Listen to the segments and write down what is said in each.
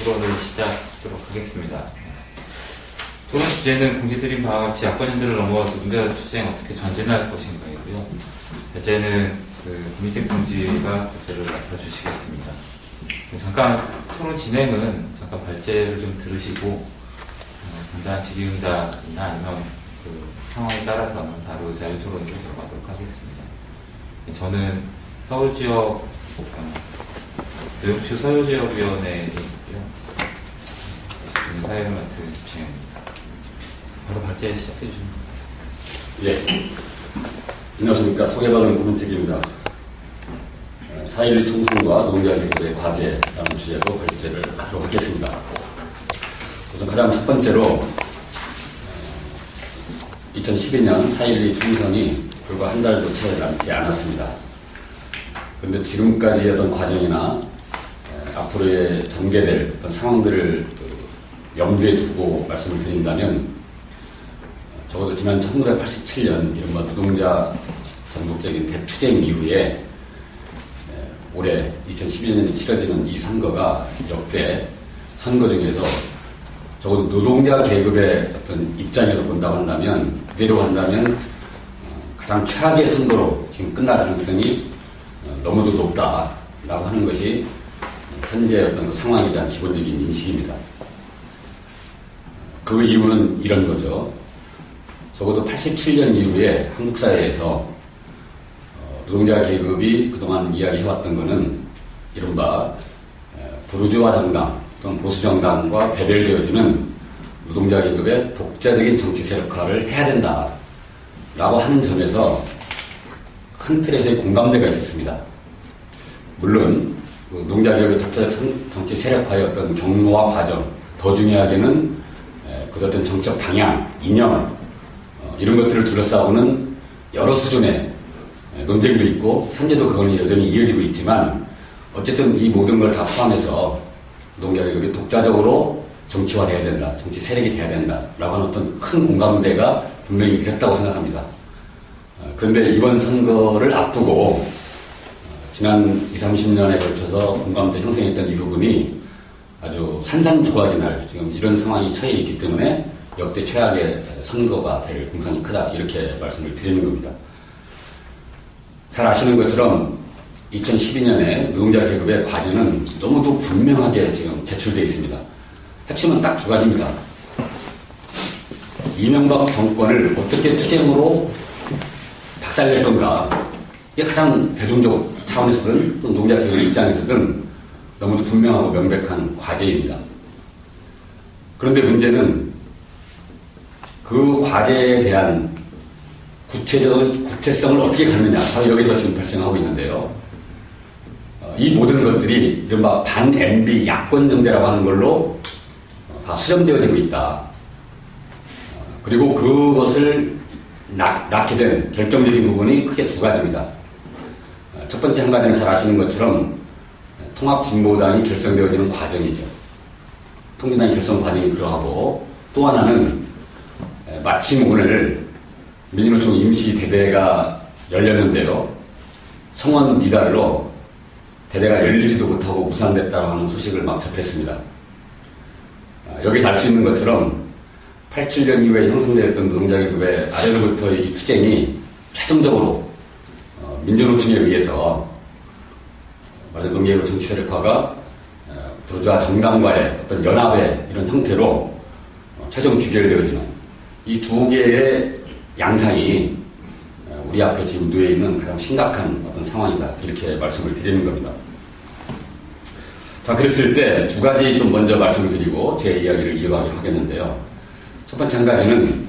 토론을 시작하도록 하겠습니다. 토론 주제는 공지드린 바와 같이 야권연대를 넘어가 노동자 투쟁 어떻게 전진할 것인가이고요. 배제는 고민택 공지가 배제를 맡아주시겠습니다. 잠깐 토론 진행은 잠깐 발제를 좀 들으시고 간단한 질의응답이나 아니면 상황에 따라서는 바로 자유토론으로 들어가도록 하겠습니다. 저는 서울지역 노영추 서울지역위원회이고요. 사회를 맡은 진행입니다. 바로 발제 시작해 주시면 되겠습니다. 예. 안녕하십니까. 소개받은 고민택입니다. 4.11 총선과 노동자계급의 과제라는 주제로 발제를 하도록 하겠습니다. 우선 가장 첫 번째로 2012년 4.12 총선이 불과 한 달도 채 남지 않았습니다. 그런데 지금까지의 어떤 과정이나 앞으로의 전개될 어떤 상황들을 염두에 두고 말씀을 드린다면 적어도 지난 1987년 이른바 노동자 전국적인 대투쟁 이후에 올해 2012년에 치러지는 이 선거가 역대 선거 중에서 적어도 노동자 계급의 어떤 입장에서 본다고 한다면, 그대로 한다면 가장 최악의 선거로 지금 끝날 가능성이 너무도 높다라고 하는 것이 현재 어떤 그 상황에 대한 기본적인 인식입니다. 그 이유는 이런 거죠. 적어도 87년 이후에 한국 사회에서 노동자 계급이 그동안 이야기해왔던 것은 이른바 부르주아 정당 또는 보수 정당과 괴별되어지는 노동자 계급의 독자적인 정치 세력화를 해야 된다라고 하는 점에서 큰 틀에서의 공감대가 있었습니다. 물론 노동자 계급의 독자적 정치 세력화의 어떤 경로와 과정, 더 중요하게는 그 어떤 정치적 방향, 이념 이런 것들을 둘러싸고는 여러 수준의 논쟁도 있고 현재도 그거는 여전히 이어지고 있지만 어쨌든 이 모든 걸 다 포함해서 노동자 계급이 독자적으로 정치화돼야 된다, 정치 세력이 돼야 된다라고 하는 어떤 큰 공감대가 분명히 있었다고 생각합니다. 그런데 이번 선거를 앞두고 지난 20, 30년에 걸쳐서 공감대 형성했던 이 부분이 아주 산산조각이 날 지금 이런 상황이 처해 있기 때문에 역대 최악의 선거가 될 공산이 크다 이렇게 말씀을 드리는 겁니다. 잘 아시는 것처럼 2012년에 노동자 계급의 과제는 너무도 분명하게 지금 제출되어 있습니다. 핵심은 딱 두 가지입니다. 이명박 정권을 어떻게 투쟁으로 박살낼 건가. 이게 가장 대중적 차원에서든 또 노동자 계급의 입장에서든 너무도 분명하고 명백한 과제입니다. 그런데 문제는 그 과제에 대한 구체성을 어떻게 갖느냐. 바로 여기서 지금 발생하고 있는데요. 이 모든 것들이 이른바 반-MB 야권연대라고 하는 걸로 다 수렴되어지고 있다. 그리고 그것을 낳게 된 결정적인 부분이 크게 두 가지입니다. 첫 번째 한 가지는 잘 아시는 것처럼 통합진보당이 결성되어지는 과정이죠. 통진당의 결성 과정이 그러하고 또 하나는 마침 오늘 민주노총 임시대대가 열렸는데요. 성원 미달로 대대가 열리지도 못하고 무산됐다고 하는 소식을 막 접했습니다. 여기서 알 수 있는 것처럼 87년 이후에 형성되었던 노동자계급의 아래로부터의 이 투쟁이 최종적으로 민주노총에 의해서 노동계급 정치 세력화가 부르주아 정당과의 어떤 연합의 이런 형태로 최종 귀결되어지는 이 두 개의 양상이 우리 앞에 지금 놓여 있는 가장 심각한 어떤 상황이다 이렇게 말씀을 드리는 겁니다. 자, 그랬을 때 두 가지 좀 먼저 말씀을 드리고 제 이야기를 이어가기로 하겠는데요. 첫 번째 한 가지는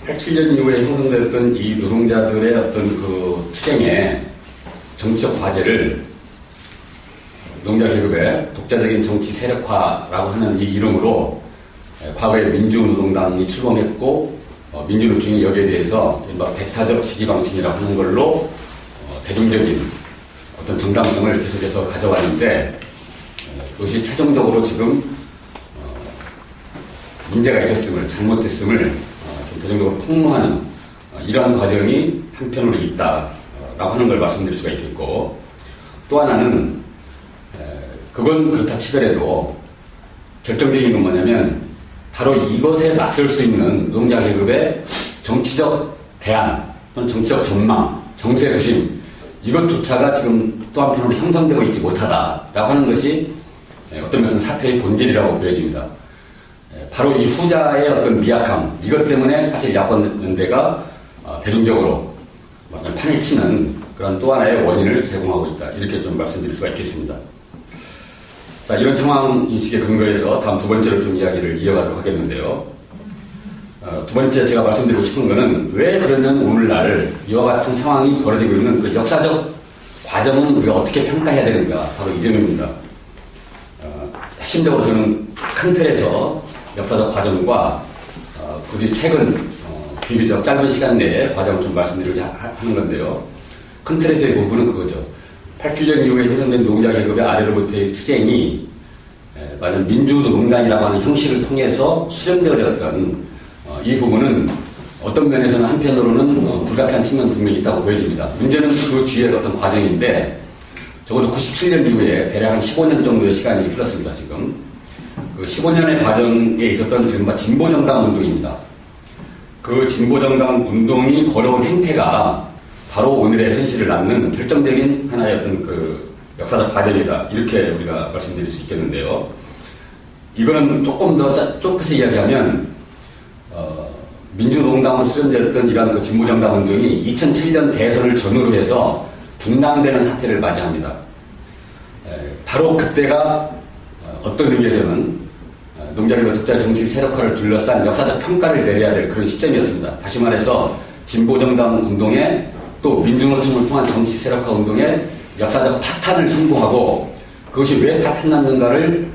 87년 이후에 형성되었던 이 노동자들의 어떤 그 투쟁의 정치적 과제를 노동자 계급의 독자적인 정치 세력화라고 하는 이 이름으로 과거에 민주노동당이 출범했고 민주노총이 여기에 대해서 배타적 지지방침이라고 하는 걸로 대중적인 어떤 정당성을 계속해서 가져왔는데 그것이 최종적으로 지금 문제가 있었음을, 잘못됐음을 좀 대중적으로 폭로하는 이러한 과정이 한편으로 있다라고 하는 걸 말씀드릴 수가 있겠고, 또 하나는 그건 그렇다 치더라도 결정적인 건 뭐냐면 바로 이것에 맞설 수 있는 노동자 계급의 정치적 대안 또는 정치적 전망, 정세 구심 이것조차가 지금 또 한편으로 형성되고 있지 못하다라고 하는 것이 어떤 면에서는 사태의 본질이라고 보여집니다. 바로 이 후자의 어떤 미약함 이것 때문에 사실 야권연대가 대중적으로 판을 치는 그런 또 하나의 원인을 제공하고 있다. 이렇게 좀 말씀드릴 수가 있겠습니다. 자, 이런 상황 인식에 근거해서 다음 두 번째로 좀 이야기를 이어가도록 하겠는데요. 두 번째 제가 말씀드리고 싶은 거는 왜 그러면 오늘날 이와 같은 상황이 벌어지고 있는 그 역사적 과정은 우리가 어떻게 평가해야 되는가 바로 이 점입니다. 핵심적으로 저는 큰 틀에서 역사적 과정과 그 뒤 최근 비교적 짧은 시간 내에 과정을 좀 말씀드리고자 하는 건데요. 큰 틀에서의 부분은 그거죠. 87년 이후에 형성된 노동자 계급의 아래로부터의 투쟁이 말하자면 민주노동단이라고 하는 형식을 통해서 수렴되어졌던 이 부분은 어떤 면에서는 한편으로는 불가피한 측면 분명히 있다고 보여집니다. 문제는 그 뒤에 어떤 과정인데 적어도 97년 이후에 대략 한 15년 정도의 시간이 흘렀습니다. 지금 그 15년의 과정에 있었던 이른바 진보정당 운동입니다. 그 진보정당 운동이 걸어온 행태가 바로 오늘의 현실을 낳는 결정적인 하나의 어떤 그 역사적 과정이다. 이렇게 우리가 말씀드릴 수 있겠는데요. 이거는 조금 더 좁혀서 이야기하면 민주노동당으로 수렴되었던 이러한 그 진보정당 운동이 2007년 대선을 전후로 해서 분당되는 사태를 맞이합니다. 바로 그때가 어떤 의미에서는 노동자계급 독자 정치 세력화를 둘러싼 역사적 평가를 내려야 될 그런 시점이었습니다. 다시 말해서 진보정당 운동에 또 민주노총을 통한 정치 세력화 운동에 역사적 파탄을 선고하고 그것이 왜 파탄났는가를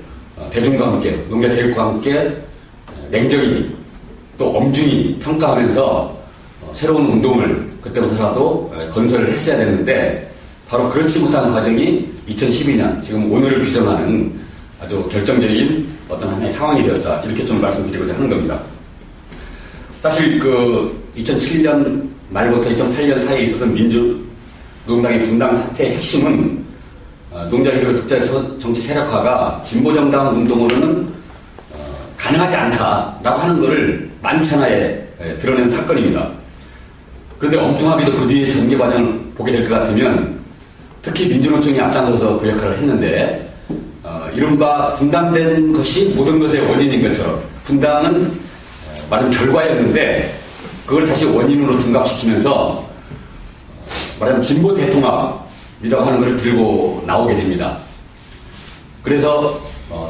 대중과 함께 노동자 계급과 함께 냉정히 또 엄중히 평가하면서 새로운 운동을 그때부터라도 건설을 했어야 됐는데 바로 그렇지 못한 과정이 2012년 지금 오늘을 규정하는 아주 결정적인 어떤 하나의 상황이 되었다. 이렇게 좀 말씀드리고자 하는 겁니다. 사실 그 2007년 말부터 2008년 사이에 있었던 민주노동당의 분당 사태의 핵심은 노동자계급의 독자 정치 세력화가 진보정당 운동으로는 가능하지 않다라고 하는 것을 만천하에 드러낸 사건입니다. 그런데 엉뚱하게도 그 뒤에 전개 과정을 보게 될 것 같으면 특히 민주노총이 앞장서서 그 역할을 했는데 이른바 분당된 것이 모든 것의 원인인 것처럼 분당은 말하자면 결과였는데 그걸 다시 원인으로 둔갑시키면서 말하자면 진보 대통합이라고 하는 것을 들고 나오게 됩니다. 그래서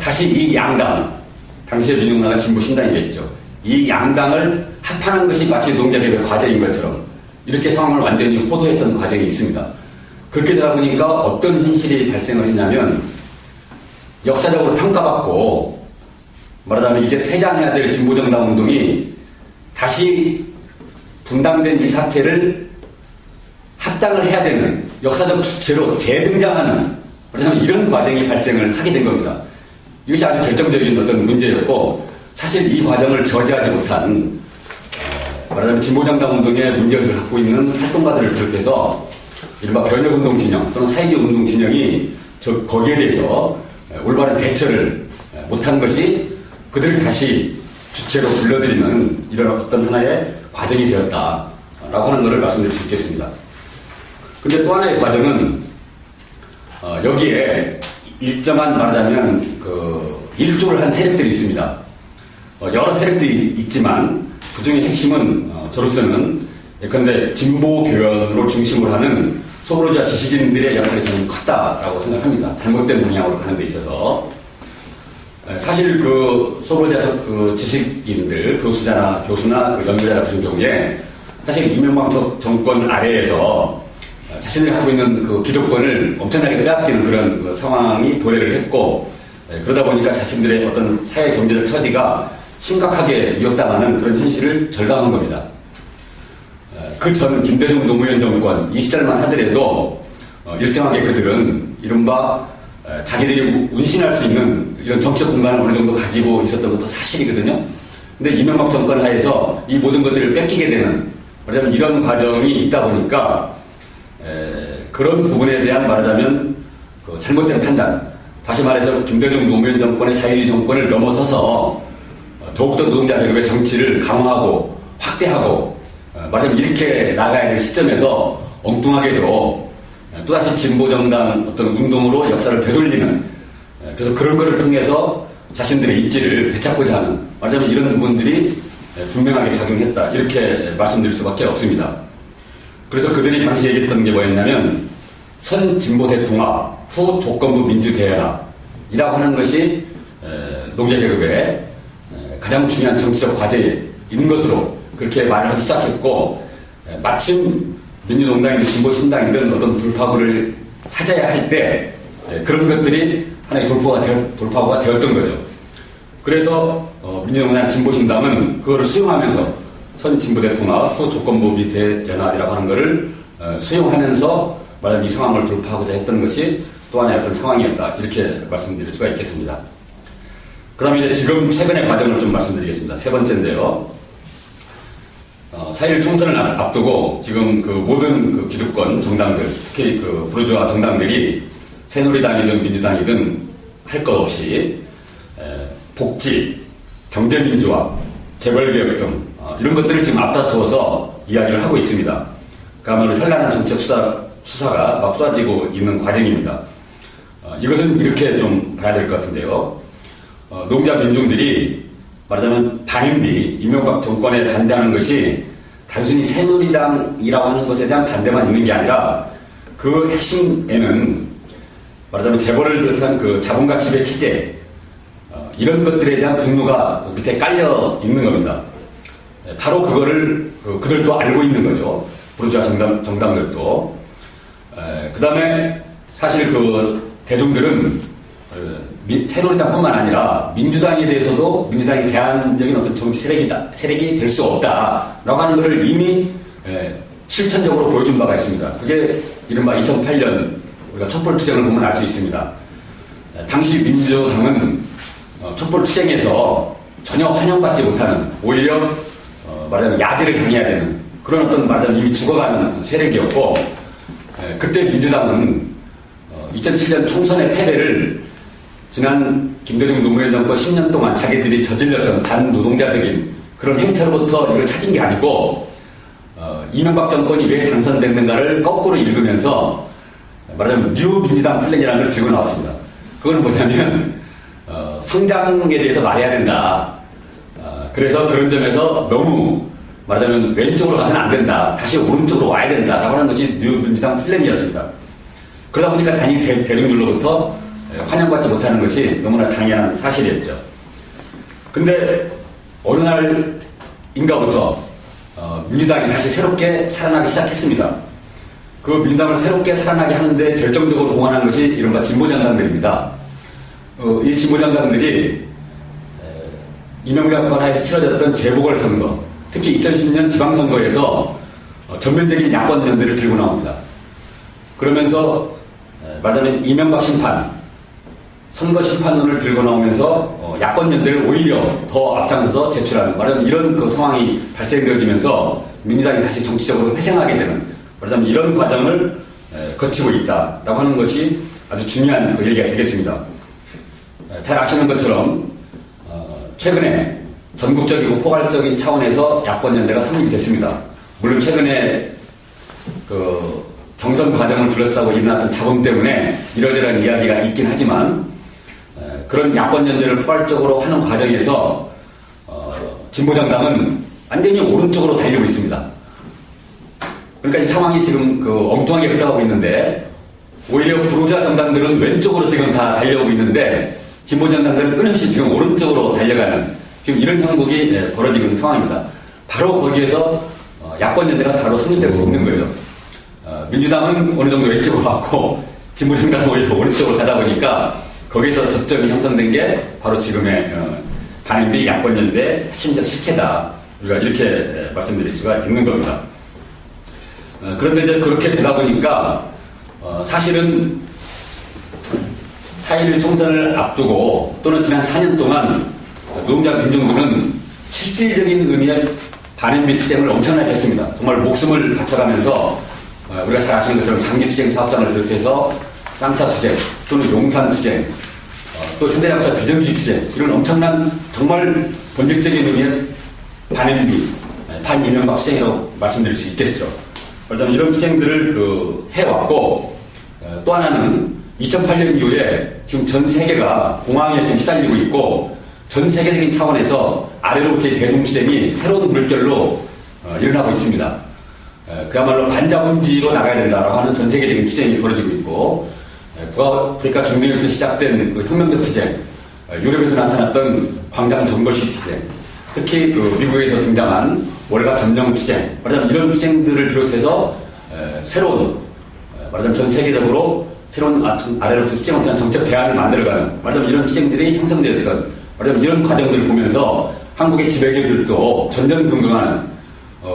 다시 이 양당 당시에 민주노동당과 진보신당이겠죠. 이 양당을 합하는 것이 마치 노동자계급의 과제인 것처럼 이렇게 상황을 완전히 호도했던 과정이 있습니다. 그렇게 되다 보니까 어떤 현실이 발생을 했냐면 역사적으로 평가받고 말하자면 이제 퇴장해야 될 진보정당 운동이 다시 분당된 이 사태를 합당을 해야 되는 역사적 주체로 재등장하는 말하자면 이런 과정이 발생을 하게 된 겁니다. 이것이 아주 결정적인 어떤 문제였고 사실 이 과정을 저지하지 못한 말하자면 진보정당 운동의 문제를 갖고 있는 활동가들을 비롯해서 이른바 변혁운동 진영 또는 사회적 운동 진영이 거기에 대해서 올바른 대처를 못한 것이 그들을 다시 주체로 불러들이는 이런 어떤 하나의 과정이 되었다라고 하는 것을 말씀드릴 수 있겠습니다. 그런데 또 하나의 과정은 여기에 일정한 말하자면 그 일조를 한 세력들이 있습니다. 여러 세력들이 있지만 그 중에 핵심은 저로서는 예컨대 진보 교연으로 중심으로 하는 소브로자 지식인들의 역할이 저는 컸다라고 생각합니다. 잘못된 방향으로 가는 데 있어서 사실 그 소브로자 그 지식인들 교수나 그 연구자 같은 경우에 사실 이명박 정권 아래에서 자신들이 하고 있는 그 기득권을 엄청나게 빼앗기는 그런 그 상황이 도래를 했고 그러다 보니까 자신들의 어떤 사회 경제적 처지가 심각하게 위협당하는 그런 현실을 절감한 겁니다. 그 전 김대중 노무현 정권 이 시절만 하더라도 일정하게 그들은 이른바 자기들이 운신할 수 있는 이런 정치적 공간을 어느 정도 가지고 있었던 것도 사실이거든요. 근데 이명박 정권 하에서 이 모든 것들을 뺏기게 되는 말하자면 이런 과정이 있다 보니까 그런 부분에 대한 말하자면 그 잘못된 판단 다시 말해서 김대중 노무현 정권의 자유주의 정권을 넘어서서 더욱더 노동자 계급의 정치를 강화하고 확대하고 말하자면 이렇게 나가야 될 시점에서 엉뚱하게도 또다시 진보정당 어떤 운동으로 역사를 되돌리는, 그래서 그런 것을 통해서 자신들의 입지를 되찾고자 하는, 말하자면 이런 부분들이 분명하게 작용했다, 이렇게 말씀드릴 수밖에 없습니다. 그래서 그들이 당시 얘기했던 게 뭐였냐면 선진보 대통합, 후 조건부 민주대연합이라고 하는 것이 노동자 계급의 가장 중요한 정치적 과제인 것으로 그렇게 말을 하기 시작했고, 마침 민주노동당이든 진보신당이든 어떤 돌파구를 찾아야 할 때 그런 것들이 하나의 돌파구가 되었던 거죠. 그래서 민주노동당 진보신당은 그거를 수용하면서 선진보대통합, 후 조건부 민주대연합이라고 하는 것을 수용하면서 말하자면 이 상황을 돌파하고자 했던 것이 또 하나의 어떤 상황이었다, 이렇게 말씀드릴 수가 있겠습니다. 그 다음에 이제 지금 최근의 과정을 좀 말씀드리겠습니다. 세 번째인데요. 4.1 총선을 앞두고 지금 그 모든 그 기득권 정당들, 특히 그 부르주아 정당들이 새누리당이든 민주당이든 할 것 없이 복지, 경제민주화, 재벌개혁 등 이런 것들을 지금 앞다투어서 이야기를 하고 있습니다. 그야말로 현란한 정책 수사가 막 쏟아지고 있는 과정입니다. 이것은 이렇게 좀 봐야 될 것 같은데요. 노동자 민중들이 말하자면 반임비, 이명박 정권에 반대하는 것이 단순히 새누리당이라고 하는 것에 대한 반대만 있는 게 아니라 그 핵심에는 말하자면 재벌을 비롯한 그 자본가 지배 체제, 이런 것들에 대한 분노가 그 밑에 깔려 있는 겁니다. 바로 그거를 그들도 알고 있는 거죠. 부르주아 정당들도. 그 다음에 사실 그 대중들은 새누리당뿐만 아니라 민주당에 대해서도 민주당이 대안적인 어떤 정치 세력이 될 수 없다라고 하는 것을 이미 실천적으로 보여준 바가 있습니다. 그게 이른바 2008년 우리가 촛불투쟁을 보면 알 수 있습니다. 당시 민주당은 촛불투쟁에서 전혀 환영받지 못하는, 오히려 말하자면 야지를 당해야 되는 그런 어떤 말하자면 이미 죽어가는 세력이었고, 그때 민주당은 2007년 총선의 패배를 지난 김대중 노무현 정권 10년 동안 자기들이 저질렀던 반노동자적인 그런 행태로부터 이걸 찾은 게 아니고, 이명박 정권이 왜 당선됐는가를 거꾸로 읽으면서 말하자면 뉴 민주당 플랜이라는 걸 들고 나왔습니다. 그거는 뭐냐면 성장에 대해서 말해야 된다. 그래서 그런 점에서 너무 말하자면 왼쪽으로 가서는 안 된다, 다시 오른쪽으로 와야 된다라고 하는 것이 뉴 민주당 플랜이었습니다. 그러다 보니까 단위 대중들로부터 환영받지 못하는 것이 너무나 당연한 사실이었죠. 근데 어느 날인가부터 민주당이 다시 새롭게 살아나기 시작했습니다. 그 민주당을 새롭게 살아나게 하는데 결정적으로 공헌한 것이 이른바 진보정당들입니다. 이 진보정당들이 이명박 하에서 치러졌던 재보궐선거, 특히 2010년 지방선거에서 전면적인 야권연대를 들고 나옵니다. 그러면서 말하자면 이명박 심판, 선거 심판론을 들고 나오면서 야권연대를 오히려 더 앞장서서 제출하는, 말하자면 이런 그 상황이 발생되어지면서 민주당이 다시 정치적으로 회생하게 되는, 말하자면 이런 과정을 거치고 있다라고 하는 것이 아주 중요한 그 얘기가 되겠습니다. 잘 아시는 것처럼 최근에 전국적이고 포괄적인 차원에서 야권연대가 성립이 됐습니다. 물론 최근에 그 경선 과정을 둘러싸고 일어났던 잡음 때문에 이러저러한 이야기가 있긴 하지만, 그런 야권연대를 포괄적으로 하는 과정에서 진보정당은 완전히 오른쪽으로 달리고 있습니다. 그러니까 이 상황이 지금 그 엉뚱하게 흘러가고 있는데, 오히려 부르주아 정당들은 왼쪽으로 지금 다 달려오고 있는데 진보정당들은 끊임없이 지금 오른쪽으로 달려가는 지금 이런 형국이 벌어지고 있는 상황입니다. 바로 거기에서 야권연대가 바로 성립될 수 있는 거죠. 민주당은 어느 정도 왼쪽으로 왔고 진보정당은 오히려 오른쪽으로 가다 보니까 거기서 접점이 형성된 게 바로 지금의 반인비 야권연대 핵심적 실체다, 우리가 이렇게 말씀드릴 수가 있는 겁니다. 그런데 이제 그렇게 되다 보니까 사실은 4.1 총선을 앞두고 또는 지난 4년 동안 노동자 민중들은 실질적인 의미의 반인비 투쟁을 엄청나게 했습니다. 정말 목숨을 바쳐가면서 우리가 잘 아시는 것처럼 장기투쟁 사업장을 비롯해서 쌍차 투쟁 또는 용산 투쟁, 또 현대자동차 비정규직 투쟁, 이런 엄청난 정말 본질적인 의미의 반MB, 반이명박 투쟁이라고 말씀드릴 수 있겠죠. 그렇다면 이런 투쟁들을 해왔고, 또 하나는 2008년 이후에 지금 전 세계가 공황에 지금 시달리고 있고, 전 세계적인 차원에서 아래로부터의 대중투쟁이 새로운 물결로 일어나고 있습니다. 그야말로 반자본주의로 나가야 된다라고 하는 전 세계적인 투쟁이 벌어지고 있고, 북아프리카 중동에서 시작된 그 혁명적 투쟁, 유럽에서 나타났던 광장 점거시 투쟁, 특히 미국에서 등장한 월가 점령 투쟁, 말하자면 이런 투쟁들을 비롯해서 새로운, 말하자면 전 세계적으로 새로운 아래로부터 투쟁을 통한 정책 대안을 만들어가는, 말하자면 이런 투쟁들이 형성되었던, 말하자면 이런 과정들을 보면서 한국의 지배계들도 전전긍긍하는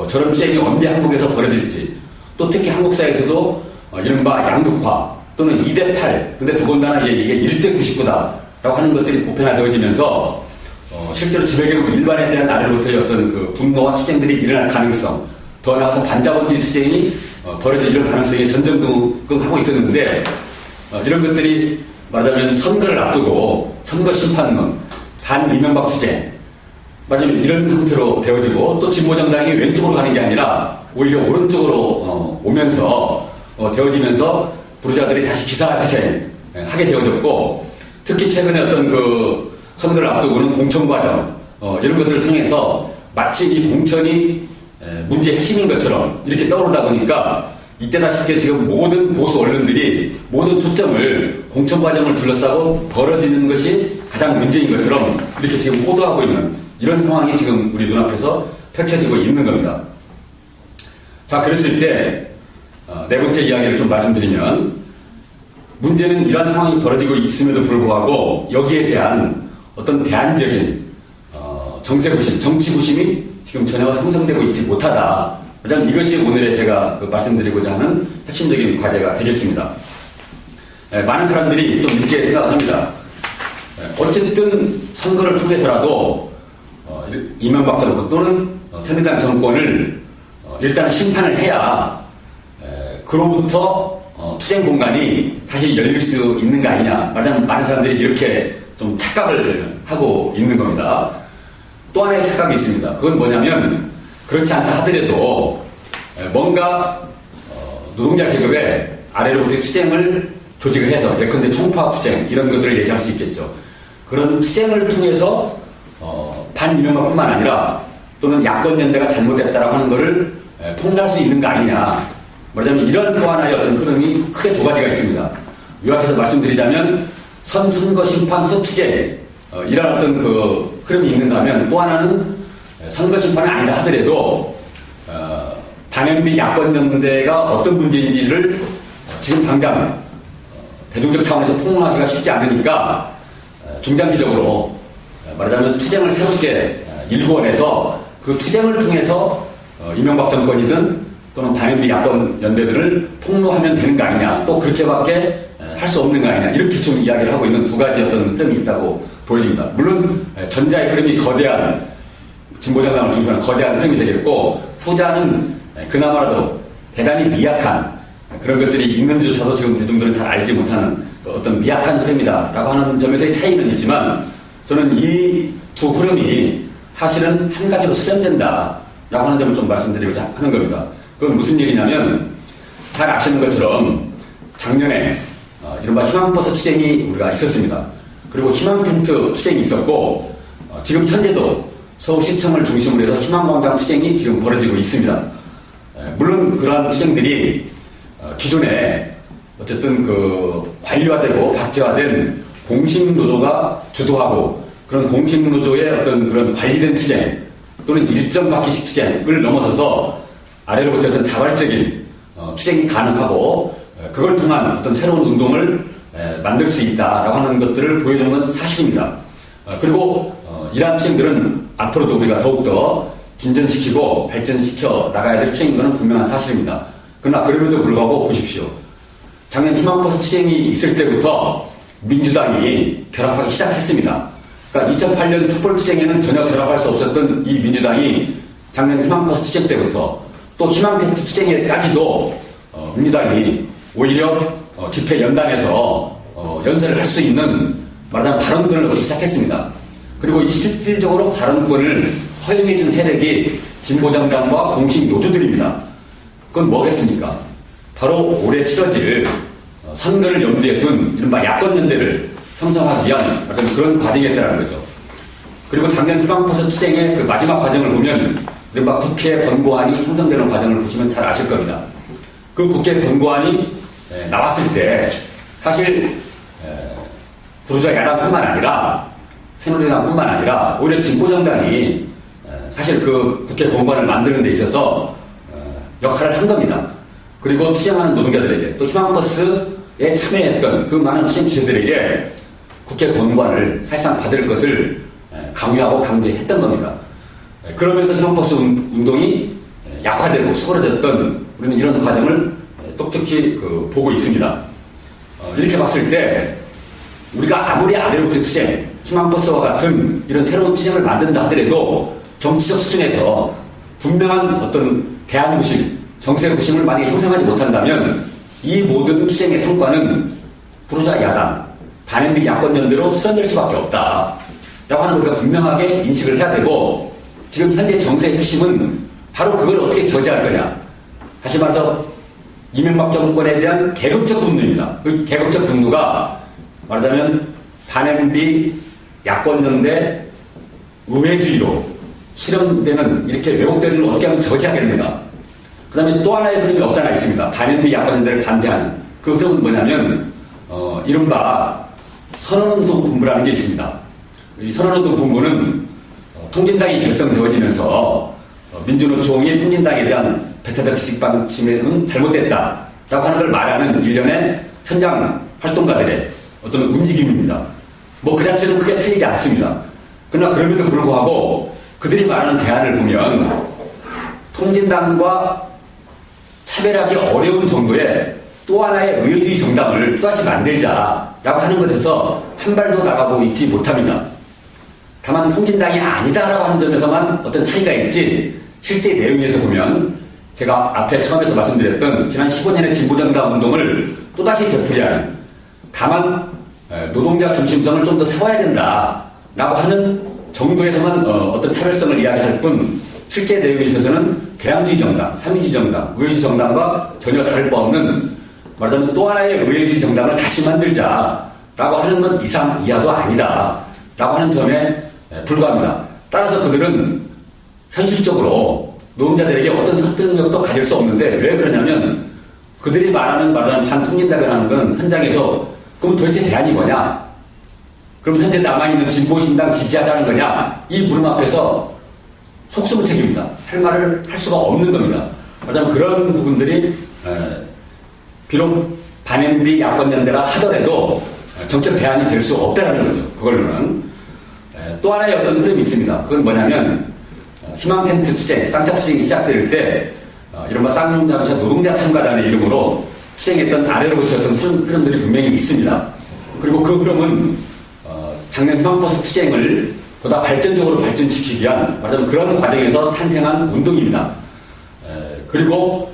저런 투쟁이 언제 한국에서 벌어질지, 또 특히 한국 사회에서도 이른바 양극화 또는 2대8, 근데 더군다나 이게 1대99다라고 하는 것들이 보편화되어지면서 실제로 지배계급 일반에 대한 아래로부터의 어떤 분노와 투쟁들이 일어날 가능성, 더 나아가서 반자본주의 투쟁이 벌어질 이런 가능성이 전전긍긍하고 있었는데, 이런 것들이 말하자면 선거를 앞두고 선거 심판론, 반이명박 투쟁, 말하자면 이런 형태로 되어지고, 또 진보정당이 왼쪽으로 가는 게 아니라 오히려 오른쪽으로 오면서 되어지면서 부르자들이 다시 기사회생 하게 되어졌고, 특히 최근에 어떤 선거를 앞두고는 공천 과정, 이런 것들을 통해서 마치 이 공천이 문제의 핵심인 것처럼 이렇게 떠오르다 보니까, 이때다시피 지금 모든 보수 언론들이 모든 초점을 공천 과정을 둘러싸고 벌어지는 것이 가장 문제인 것처럼 이렇게 지금 호도하고 있는 이런 상황이 지금 우리 눈앞에서 펼쳐지고 있는 겁니다. 자, 그랬을 때 네 번째 이야기를 좀 말씀드리면, 문제는 이러한 상황이 벌어지고 있음에도 불구하고 여기에 대한 어떤 대안적인 정세구심, 정치구심이 지금 전혀 형성되고 있지 못하다. 그렇다면 이것이 오늘의 제가 말씀드리고자 하는 핵심적인 과제가 되겠습니다. 많은 사람들이 좀 이렇게 생각합니다. 어쨌든 선거를 통해서라도 이명박 정권 또는 새누리당 정권을 일단 심판을 해야 그로부터 투쟁 공간이 다시 열릴 수 있는 거 아니냐. 말하자면 많은 사람들이 이렇게 좀 착각을 하고 있는 겁니다. 또 하나의 착각이 있습니다. 그건 뭐냐면, 그렇지 않다 하더라도 뭔가 노동자 계급의 아래로부터 투쟁을 조직을 해서, 예컨대 총파업 투쟁 이런 것들을 얘기할 수 있겠죠. 그런 투쟁을 통해서 반이명박뿐만 아니라 또는 야권연대가 잘못됐다라고 하는 것을 폭로할 수 있는 거 아니냐. 말하자면 이런 또 하나의 어떤 흐름이 크게 두 가지가 있습니다. 요약해서 말씀드리자면, 선거 심판 투쟁, 이런 어떤 흐름이 있는가 하면, 또 하나는 선거 심판이 아니다 하더라도 반MB 야권연대가 어떤 문제인지를 지금 당장 대중적 차원에서 폭로하기가 쉽지 않으니까 중장기적으로 말하자면 투쟁을 새롭게 일궈내서 그 투쟁을 통해서 이명박 정권이든 또는 반MB 야권연대들을 폭로하면 되는 거 아니냐, 또 그렇게밖에 할 수 없는 거 아니냐, 이렇게 좀 이야기를 하고 있는 두 가지 어떤 흐름이 있다고 보여집니다. 물론 전자의 흐름이 거대한 진보정당을 중심으로 거대한 흐름이 되겠고, 후자는 그나마라도 대단히 미약한 그런 것들이 있는지조차도 지금 대중들은 잘 알지 못하는 어떤 미약한 흐름이다라고 하는 점에서의 차이는 있지만, 저는 이 두 흐름이 사실은 한 가지로 수렴된다라고 하는 점을 좀 말씀드리고자 하는 겁니다. 그건 무슨 얘기냐면, 잘 아시는 것처럼 작년에 이른바 희망버스 투쟁이 우리가 있었습니다. 그리고 희망텐트 투쟁이 있었고, 지금 현재도 서울시청을 중심으로 해서 희망광장 투쟁이 지금 벌어지고 있습니다. 물론 그러한 투쟁들이 기존에 어쨌든 관리화되고 박제화된 공식노조가 주도하고, 그런 공식노조의 어떤 그런 관리된 투쟁 또는 일정 바퀴식 투쟁을 넘어서서 아래로부터 어떤 자발적인 투쟁이 가능하고, 그걸 통한 어떤 새로운 운동을 만들 수 있다라고 하는 것들을 보여주는 건 사실입니다. 그리고 이러한 투쟁들은 앞으로도 우리가 더욱더 진전시키고 발전시켜 나가야 될 투쟁인 것은 분명한 사실입니다. 그러나 그럼에도 불구하고 보십시오. 작년 희망버스 투쟁이 있을 때부터 민주당이 결합하기 시작했습니다. 그러니까 2008년 촛불투쟁에는 전혀 결합할 수 없었던 이 민주당이 작년 희망버스 투쟁 때부터 또 희망텐트 투쟁에까지도 민주당이 오히려 집회 연단에서 연설을 할 수 있는 말하자면 발언권을 얻기 시작했습니다. 그리고 이 실질적으로 발언권을 허용해준 세력이 진보정당과 공식 노조들입니다. 그건 뭐겠습니까? 바로 올해 치러질 선거를 염두에 둔 이른바 야권연대를 형성하기 위한 어떤 그런 과정이었다는 거죠. 그리고 작년 희망버섯 투쟁의 그 마지막 과정을 보면 이른바 국회 권고안이 형성되는 과정을 보시면 잘 아실 겁니다. 그 국회 권고안이 나왔을 때 사실 부르주아 야당뿐만 아니라 새누리당뿐만 아니라 오히려 진보정당이 사실 그 국회 권고안을 만드는 데 있어서 역할을 한 겁니다. 그리고 투쟁하는 노동자들에게 또 희망버스에 참여했던 그 많은 투쟁 지도자들에게 국회 권고안을 사실상 받을 것을 강요하고 강제했던 겁니다. 그러면서 희망버스 운동이 약화되고 수그러졌던 우리는 이런 과정을 똑똑히 보고 있습니다. 이렇게 봤을 때 우리가 아무리 아래로부터 투쟁, 희망버스와 같은 이런 새로운 투쟁을 만든다 하더라도 정치적 수준에서 분명한 어떤 대안구심, 정세구심을 만약에 형성하지 못한다면 이 모든 투쟁의 성과는 부르주아 야당, 반앤비 야권연대로 수렴될 수밖에 없다. 라고 하는 걸 우리가 분명하게 인식을 해야 되고 지금 현재 정세의 핵심은 바로 그걸 어떻게 저지할 거냐. 다시 말해서 이명박 정권에 대한 계급적 분노입니다. 그 계급적 분노가 말하자면 반앤비 야권연대 의회주의로 실현되는 이렇게 왜곡되는 걸 어떻게 하면 저지하겠는가. 그 다음에 또 하나의 흐름이 없잖아 있습니다. 반앤비 야권연대를 반대하는 그 흐름은 뭐냐면 이른바 선언운동 본부라는 게 있습니다. 이 선언운동 본부는 통진당이 결성되어지면서 민주노총이 통진당에 대한 배타적 지식 방침은 잘못됐다라고 하는 걸 말하는 일련의 현장 활동가들의 어떤 움직임입니다. 뭐 그 자체는 크게 틀리지 않습니다. 그러나 그럼에도 불구하고 그들이 말하는 대안을 보면 통진당과 차별하기 어려운 정도의 또 하나의 의회주의 정당을 또다시 만들자라고 하는 것에서 한 발도 나가고 있지 못합니다. 다만 통진당이 아니다라고 하는 점에서만 어떤 차이가 있지 실제 내용에서 보면 제가 앞에 처음에서 말씀드렸던 지난 15년의 진보정당 운동을 또다시 되풀이하는 다만 노동자 중심성을 좀 더 세워야 된다라고 하는 정도에서만 어떤 차별성을 이야기할 뿐 실제 내용에 있어서는 개량주의 정당, 삼민주의 정당, 의회주의 정당과 전혀 다를 바 없는 말하자면 또 하나의 의회주의 정당을 다시 만들자라고 하는 것 이상 이하도 아니다라고 하는 점에 불과합니다. 따라서 그들은 현실적으로 노동자들에게 어떤 설득력도 가질 수 없는데 왜 그러냐면 그들이 말하는 반통진당이라는 건 현장에서 그럼 도대체 대안이 뭐냐? 그럼 현재 남아있는 진보신당 지지하자는 거냐? 이 물음 앞에서 속숨을 책입니다. 할 말을 할 수가 없는 겁니다. 말하자면 그런 부분들이 비록 반앤비 야권연대라 하더라도 정책 대안이 될 수 없다는 거죠. 그걸로는. 또 하나의 어떤 흐름이 있습니다. 그건 뭐냐면 희망텐트 투쟁, 쌍차 투쟁이 시작될 때 이른바 쌍용자동차 노동자 참가단의 이름으로 투쟁했던 아래로부터 어떤 흐름들이 분명히 있습니다. 그리고 그 흐름은 작년 희망버스 투쟁을 보다 발전적으로 발전시키기 위한 말하자면 그런 과정에서 탄생한 운동입니다. 그리고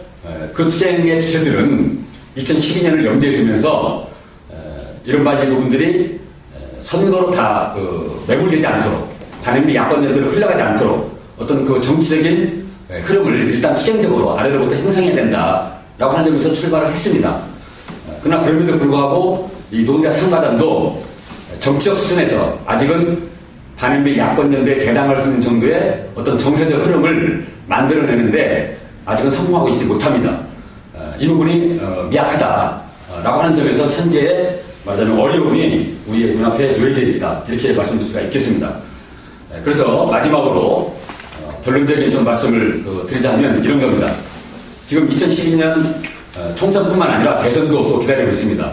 그 투쟁의 주체들은 2012년을 염두에 두면서 이른바 이 부분들이 선거로 다 매몰되지 않도록 반앤비 야권연대로 흘러가지 않도록 어떤 그 정치적인 흐름을 일단 투쟁적으로 아래로부터 형성해야 된다라고 하는 점에서 출발을 했습니다. 그러나 그럼에도 불구하고 이 노동자 참가단도 정치적 수준에서 아직은 반앤비 야권연대에 개당할 수 있는 정도의 어떤 정세적 흐름을 만들어내는데 아직은 성공하고 있지 못합니다. 이 부분이 미약하다라고 하는 점에서 현재의 말하자면 어려움이 우리의 눈앞에 놓여져 있다. 이렇게 말씀드릴 수가 있겠습니다. 그래서 마지막으로 결론적인 좀 말씀을 드리자면 이런 겁니다. 지금 2012년 총선뿐만 아니라 대선도 또 기다리고 있습니다.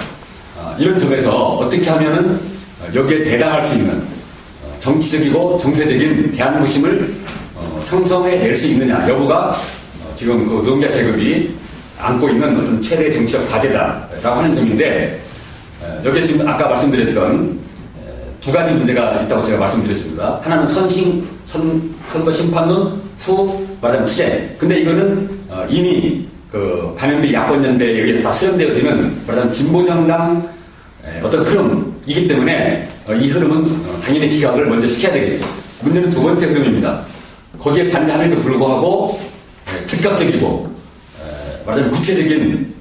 이런 점에서 어떻게 하면은 여기에 대당할 수 있는 정치적이고 정세적인 대안구심을 형성해낼 수 있느냐 여부가 지금 그 노동자 계급이 안고 있는 어떤 최대 정치적 과제다라고 하는 점인데 여기에 지금 아까 말씀드렸던 두 가지 문제가 있다고 제가 말씀드렸습니다. 하나는 선거 심판론 후 말하자면 투쟁. 근데 이거는 이미 그 반앤비 야권연대에 의해서 다 수렴되어지는 말하자면 진보정당 어떤 흐름이기 때문에 이 흐름은 당연히 기각을 먼저 시켜야 되겠죠. 문제는 두 번째 흐름입니다. 거기에 반대함에도 불구하고 즉각적이고 말하자면 구체적인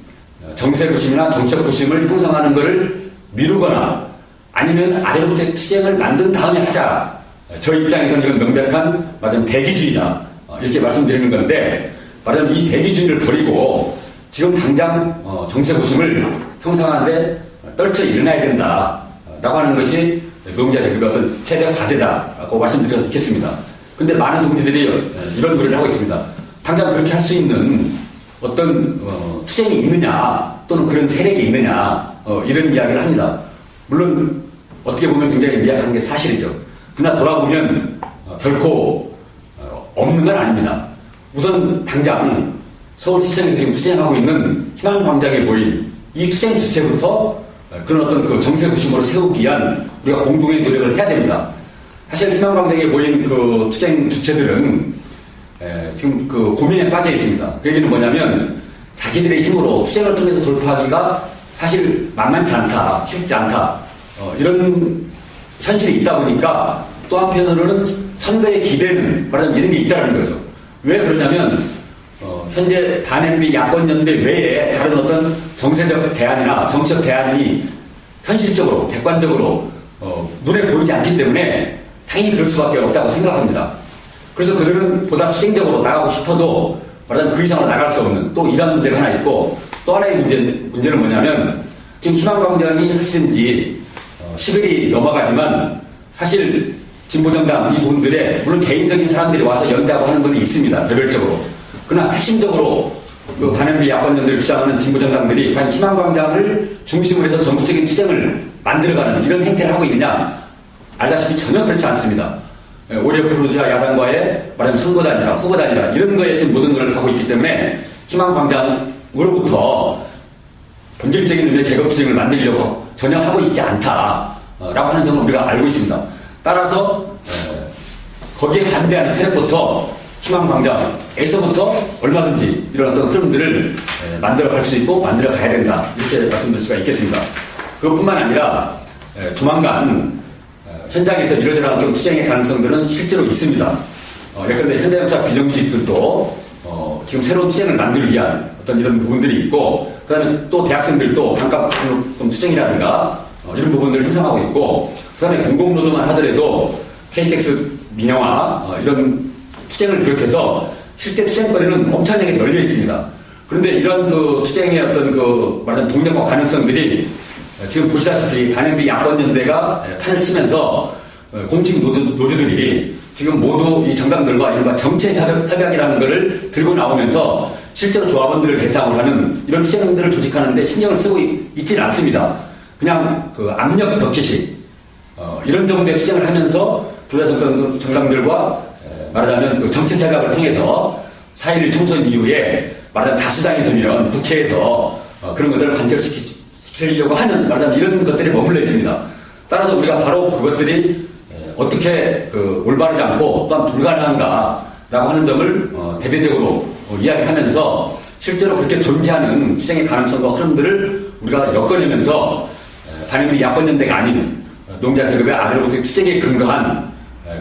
정세구심이나 정책구심을 형성하는 것을 미루거나 아니면 아래로부터 투쟁을 만든 다음에 하자. 저희 입장에서는 이건 명백한 말하자면 대기주의다. 이렇게 말씀드리는 건데 말하자면 이 대기주의를 버리고 지금 당장 정세구심을 형성하는데 떨쳐 일어나야 된다라고 하는 것이 노동자 계급의 어떤 최대 과제다라고 말씀드리겠습니다. 그런데 많은 동지들이 이런 노래를 하고 있습니다. 당장 그렇게 할 수 있는 어떤 투쟁이 있느냐 또는 그런 세력이 있느냐 이런 이야기를 합니다. 물론 어떻게 보면 굉장히 미약한 게 사실이죠. 그러나 돌아보면 결코 없는 건 아닙니다. 우선 당장 서울시청에서 지금 투쟁하고 있는 희망광장에 모인 이 투쟁 주체부터 그런 어떤 그 정세구심으로 세우기 위한 우리가 공동의 노력을 해야 됩니다. 사실 희망광장에 모인 그 투쟁 주체들은 지금 그 고민에 빠져 있습니다. 그 얘기는 뭐냐면 자기들의 힘으로 투쟁을 통해서 돌파하기가 사실 만만치 않다, 쉽지 않다 이런 현실이 있다 보니까 또 한편으로는 선거에 기대는 말하자면 이런 게 있다는 거죠. 왜 그러냐면 현재 반NB 야권연대 외에 다른 어떤 정세적 대안이나 정치적 대안이 현실적으로 객관적으로 눈에 보이지 않기 때문에 당연히 그럴 수밖에 없다고 생각합니다. 그래서 그들은 보다 투쟁적으로 나가고 싶어도 말하자면 그 이상으로 나갈 수 없는 또 이런 문제가 하나 있고 또 하나의 문제는 뭐냐면 지금 희망광장이 설치된 지 10일이 넘어가지만 사실 진보정당 이분들의 물론 개인적인 사람들이 와서 연대하고 하는 분이 있습니다. 개별적으로. 그러나 핵심적으로 그 반NB 야권연대를 주장하는 진보정당들이 반 희망광장을 중심으로 해서 전국적인 투쟁을 만들어가는 이런 행태를 하고 있느냐 알다시피 전혀 그렇지 않습니다. 오히려 부르주아 야당과의 말하자면 선거단이라 후보단이라 이런 거에 지금 모든 걸 가고 있기 때문에 희망광장으로부터 본질적인 의미의 계급투쟁을 만들려고 전혀 하고 있지 않다라고 하는 점을 우리가 알고 있습니다. 따라서 거기에 반대하는 세력부터 희망광장에서부터 얼마든지 이런 어떤 흐름들을 만들어갈 수 있고 만들어가야 된다 이렇게 말씀드릴 수가 있겠습니다. 그것뿐만 아니라 조만간 현장에서 이러저러한 좀 투쟁의 가능성들은 실제로 있습니다. 예컨대 현대자동차 비정규직들도 지금 새로운 투쟁을 만들기 위한 어떤 이런 부분들이 있고 그 다음에 또 대학생들도 반값 등록금 투쟁이라든가 이런 부분들을 형성하고 있고 그 다음에 공공노조만 하더라도 KTX 민영화 이런 투쟁을 비롯해서 실제 투쟁거리는 엄청나게 널려 있습니다. 그런데 이런 그 투쟁의 어떤 그 말하자면 동력과 가능성들이 지금 보시다시피 반NB 야권연대가 판을 치면서 공식 노조들이 지금 모두 이 정당들과 이른바 정책 협약이라는 것을 들고 나오면서 실제로 조합원들을 대상으로 하는 이런 투쟁들을 조직하는데 신경을 쓰고 있지는 않습니다. 그냥 그 압력 덕기식 이런 정도의 투쟁을 하면서 부자 정당들과 말하자면 그 정책 협약을 통해서 4.11 총선 이후에 말하자면 다수당이 되면 국회에서 그런 것들을 관철시키려고 하는 말하자면 이런 것들이 머물러 있습니다. 따라서 우리가 바로 그것들이 어떻게 그 올바르지 않고 또한 불가능한가라고 하는 점을 대대적으로 이야기하면서 실제로 그렇게 존재하는 투쟁의 가능성과 흐름들을 우리가 엮어내면서 반NB 야권연대가 아닌 노동자 계급의 아래로부터 투쟁에 근거한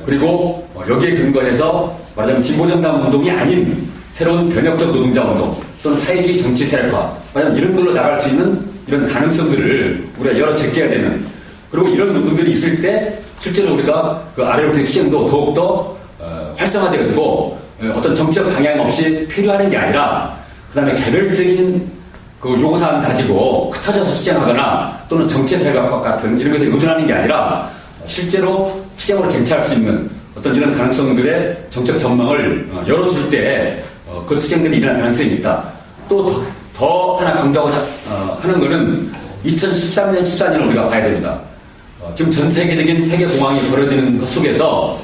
그리고 여기에 근거해서 말하자면 진보정당 운동이 아닌 새로운 변혁적 노동자 운동 또는 사회주의 정치 세력화 말하자면 이런 걸로 나갈 수 있는 이런 가능성들을 우리가 열어 제껴야 되는 그리고 이런 운동들이 있을 때 실제로 우리가 그 아래로부터의 투쟁도 더욱더 활성화되어지고 어떤 정치적 방향 없이 필요하는 게 아니라 그 다음에 개별적인 그 요구사항 가지고 흩어져서 투쟁하거나 또는 정책 협약과 같은 이런 것에 의존하는 게 아니라 실제로 투쟁으로 쟁취할 수 있는 어떤 이런 가능성들의 정책 전망을 열어줄 때 그 투쟁들이 일어날 가능성이 있다. 또 더 하나 강조하고 하는 것은 2013년, 14년을 우리가 봐야 됩니다. 지금 전 세계적인 세계공황이 벌어지는 것 속에서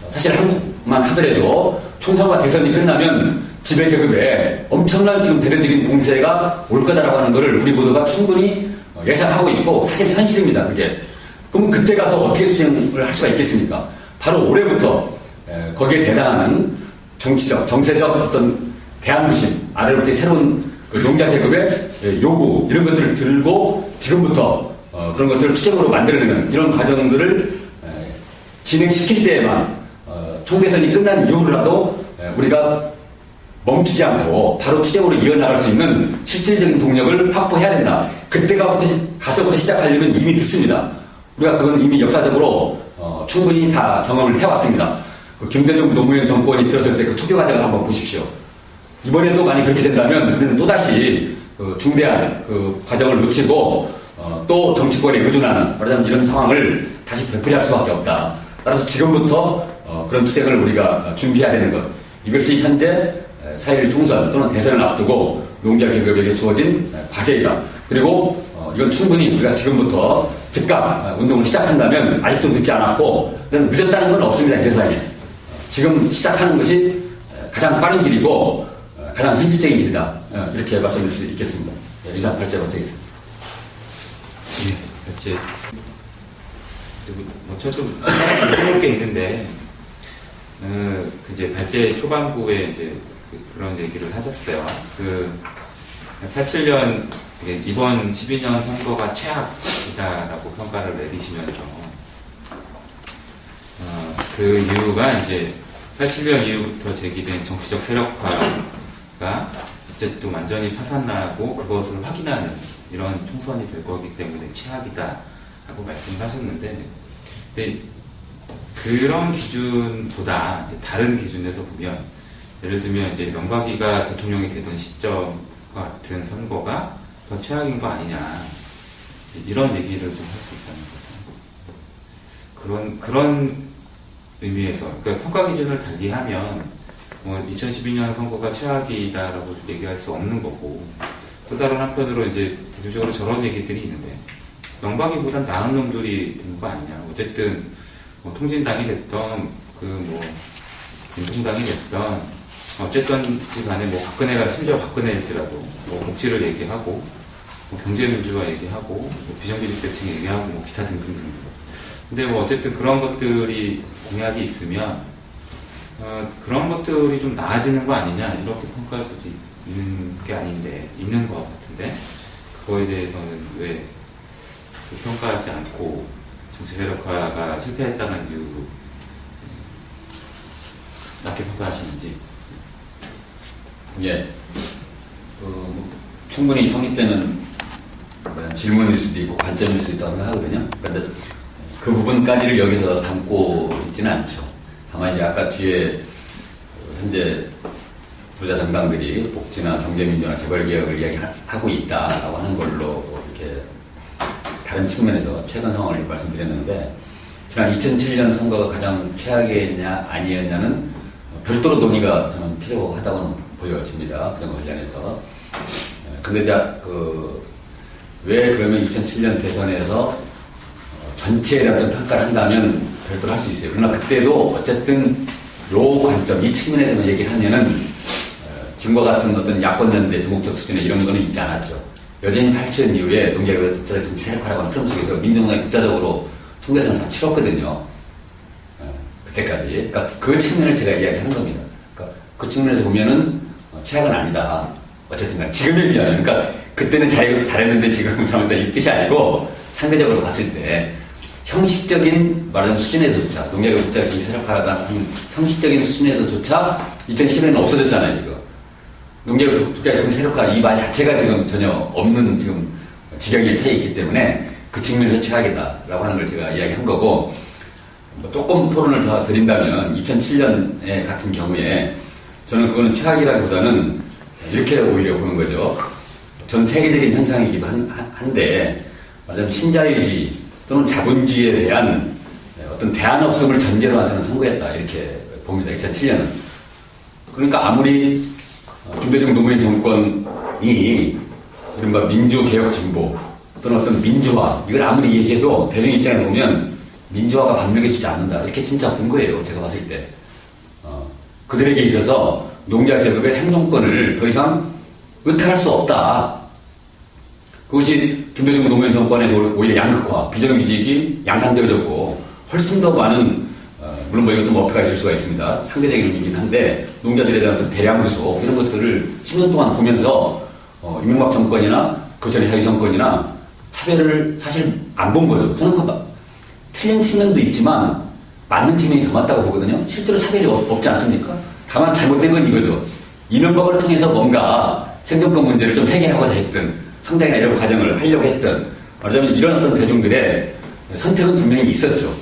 사실 한국만 하더라도 총선과 대선이 끝나면 지배계급에 엄청난 지금 대대적인 공세가 올 거다라고 하는 것을 우리 모두가 충분히 예상하고 있고 사실 현실입니다. 그게. 그러면 그때 가서 어떻게 투쟁을 할 수가 있겠습니까? 바로 올해부터 거기에 대당하는 정치적, 정세적 어떤 대안무심, 아래로부터의 새로운 그 농자계급의 요구 이런 것들을 들고 지금부터 그런 것들을 투쟁으로 만들어내는 이런 과정들을 진행시킬 때에만 총대선이 끝난 이후라도 우리가 멈추지 않고 바로 투쟁으로 이어나갈 수 있는 실질적인 동력을 확보해야 된다. 가서부터 시작하려면 이미 늦습니다. 우리가 그건 이미 역사적으로 충분히 다 경험을 해왔습니다. 그 김대중 노무현 정권이 들었을 때 그 초기 과정을 한번 보십시오. 이번에도 만약 그렇게 된다면 우리는 또다시 그 중대한 그 과정을 놓치고 또 정치권에 의존하는 말하자면 이런 상황을 다시 되풀이할 수밖에 없다. 따라서 지금부터 그런 투쟁을 우리가 준비해야 되는 것. 이것이 현재 4.1 총선 또는 대선을 앞두고 농자 계급에게 주어진 과제이다. 그리고 이건 충분히 우리가 지금부터 즉각 운동을 시작한다면 아직도 늦지 않았고 늦었다는 건 없습니다. 이 세상에. 지금 시작하는 것이 가장 빠른 길이고 가장 현실적인 길이다. 이렇게 말씀드릴 수 있겠습니다. 이상 발제 마치겠습니다. 예, 발제. 저도 해볼 게 있는데, 이제 발제 초반부에 이제 그런 얘기를 하셨어요. 87년 이번 12년 선거가 최악이다라고 평가를 내리시면서 그 이유가 이제 87년 이후부터 제기된 정치적 세력화가 이제 또 완전히 파산나고 그것을 확인하는 이런 총선이 될 거기 때문에 최악이다라고 말씀하셨는데, 근데 그런 기준보다 이제 다른 기준에서 보면, 예를 들면 이제 명박이가 대통령이 되던 시점과 같은 선거가 더 최악인 거 아니냐, 이런 얘기를 좀 할 수 있다는 거죠. 그런 의미에서, 그러니까 평가 기준을 달리하면 2012년 선거가 최악이다라고 얘기할 수 없는 거고, 또 다른 한편으로 이제 대표적으로 저런 얘기들이 있는데, 명박이보단 나은 놈들이 된 거 아니냐. 어쨌든 통진당이 됐던 민통당이 됐던 어쨌든 간에 박근혜가 심지어 박근혜일지라도 복지를 얘기하고 경제민주화 얘기하고 비정규직 대책 얘기하고 기타 등등등등. 근데 어쨌든 그런 것들이 공약이 있으면 그런 것들이 좀 나아지는 거 아니냐 이렇게 평가할 수도 있는 게 아닌데 있는 것 같은데 그거에 대해서는 왜 평가하지 않고 정치 세력화가 실패했다는 이유로 낮게 평가하시는지. 예. 충분히 성립되는 질문일 수도 있고 관점일 수도 있다고 생각하거든요. 그런데 그 부분까지를 여기서 담고 있지는 않죠. 다만 이제 아까 뒤에 현재 부자 정당들이 복지나 경제민주화 재벌개혁을 이야기하고 있다라고 하는 걸로 이렇게 다른 측면에서 최근 상황을 말씀드렸는데, 지난 2007년 선거가 가장 최악이었냐 아니었냐는 별도로 논의가 저는 필요하다고는 보여집니다. 그런 관련해서. 근데 왜 그러면 2007년 대선에서 전체에 대한 평가를 한다면 별도로 할 수 있어요. 그러나 그때도 어쨌든 요 관점, 이 측면에서만 얘기를 하면은 지금과 같은 어떤 야권연대 전국적 수준의 이런 거는 있지 않았죠. 여전히 87년 이후에 농계가 독자적 정치 세력화라고 하는 흐름 속에서 민주당이 독자적으로 총대선을 다 치렀거든요. 그때까지. 그러니까 그 측면을 제가 이야기하는 겁니다. 그러니까 그 측면에서 보면은 최악은 아니다. 어쨌든 간에 지금에 비하면. 그러니까 그때는 잘했는데 지금은 잘못했다 이 뜻이 아니고 상대적으로 봤을 때 형식적인 말하자면 수준에서조차 농계가 독자적 정치 세력화라고 하는 형식적인 수준에서조차 2010년에는 없어졌잖아요. 지금. 농계가 독자적 정치 세력화 이 말 자체가 지금 전혀 없는 지금 지경에 처해 있기 때문에 그 측면에서 최악이다라고 하는 걸 제가 이야기한 거고, 조금 토론을 더 드린다면 2007년 같은 경우에 저는 그거는 최악이라기보다는 이렇게 오히려 보는 거죠. 전 세계적인 현상이기도 한데 말하자면 신자유주의 또는 자본주의에 대한 어떤 대안 없음을 전제로 한 저는 선거였다 이렇게 봅니다. 2007년은. 그러니까 아무리 김대중 노무현 정권이 이른바 민주개혁 진보 또는 어떤 민주화 이걸 아무리 얘기해도 대중 입장에서 보면 민주화가 반복해지지 않는다 이렇게 진짜 본 거예요. 제가 봤을 때. 그들에게 있어서 농자 계급의 생존권을 더 이상 의탁할 수 없다. 그것이 김대중 노무현 정권에서 오히려 양극화, 비정규직이 양산되어졌고 훨씬 더 많은 물론 이거 좀 어폐가 있을 수가 있습니다. 상대적인 의미긴 한데 농자들에 대한 대량 구속 이런 것들을 10년 동안 보면서 이명박 정권이나 그 전에 자유 정권이나 차별을 사실 안 본 거죠. 저는 틀린 측면도 있지만 맞는 측면이 더 맞다고 보거든요. 실제로 차별이 없지 않습니까? 다만 잘못된 건 이거죠. 이명박을 통해서 뭔가 생존권 문제를 좀 해결하고자 했든 상당히 이런 과정을 하려고 했든 말하자면 이런 어떤 대중들의 선택은 분명히 있었죠.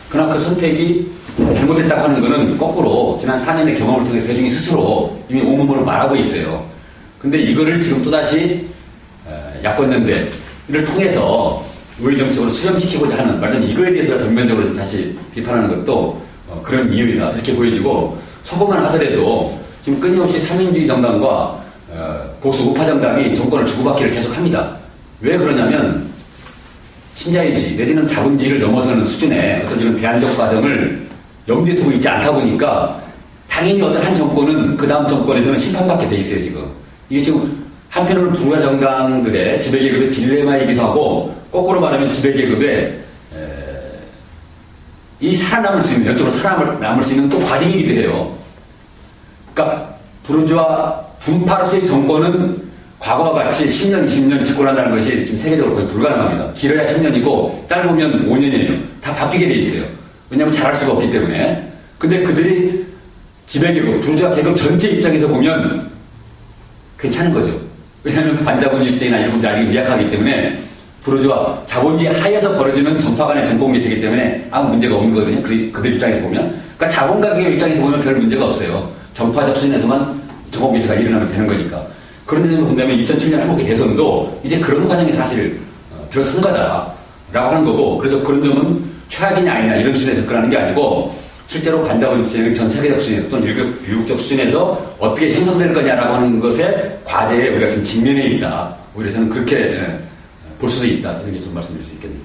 그러나 그 선택이 잘못됐다고 하는 것은 거꾸로 지난 4년의 경험을 통해서 대중이 스스로 이미 온몸으로 말하고 있어요. 근데 이거를 지금 또다시 야권연대를 통해서 우리 정책으로 수렴시키고자 하는, 말하자면 이거에 대해서 전면적으로 다시 비판하는 것도 그런 이유이다 이렇게 보여지고, 서고만 하더라도 지금 끊임없이 삼인주의 정당과 보수 우파 정당이 정권을 주고받기를 계속합니다. 왜 그러냐면 신자유주의 내지는 자본주의를 넘어서는 수준의 어떤 이런 대안적 과정을 염두에 두고 있지 않다 보니까 당연히 어떤 한 정권은 그 다음 정권에서는 심판받게 돼 있어요. 지금 이게 지금 한편으로는 부가 정당들의 지배계급의 딜레마이기도 하고, 거꾸로 말하면 지배계급의 이 살아남을 수 있는, 연적으로 살아남을 수 있는 또 과정이기도 해요. 그러니까 부르주아 분파로서의 정권은 과거와 같이 10년, 20년 집권한다는 것이 지금 세계적으로 거의 불가능합니다. 길어야 10년이고 짧으면 5년이에요. 다 바뀌게 돼 있어요. 왜냐하면 잘할 수가 없기 때문에. 근데 그들이 지배계급, 부르주아 계급 전체 입장에서 보면 괜찮은 거죠. 왜냐하면 반자본주의나 이런 분들이 아직 미약하기 때문에 부르주아 자본주의 하에서 벌어지는 전파 간의 정권개체이기 때문에 아무 문제가 없는 거거든요. 그들 입장에서 보면. 그러니까 자본가계의 입장에서 보면 별 문제가 없어요. 전파적 수준에서만 정권개체가 일어나면 되는 거니까. 그런 점에서 본다면 2007년 한국의 대선도 이제 그런 과정이 사실 들어선 거다라고 하는 거고, 그래서 그런 점은 최악이냐 아니냐 이런 수준에서 접근하는 게 아니고, 실제로 반자본주의는 전 세계적 수준에서 또는 일국적 수준에서 어떻게 형성될 거냐라고 하는 것에 과제에 우리가 지금 직면해 있다. 오히려 저는 그렇게 볼 수도 있다. 이런 게 좀 말씀드릴 수 있겠네요.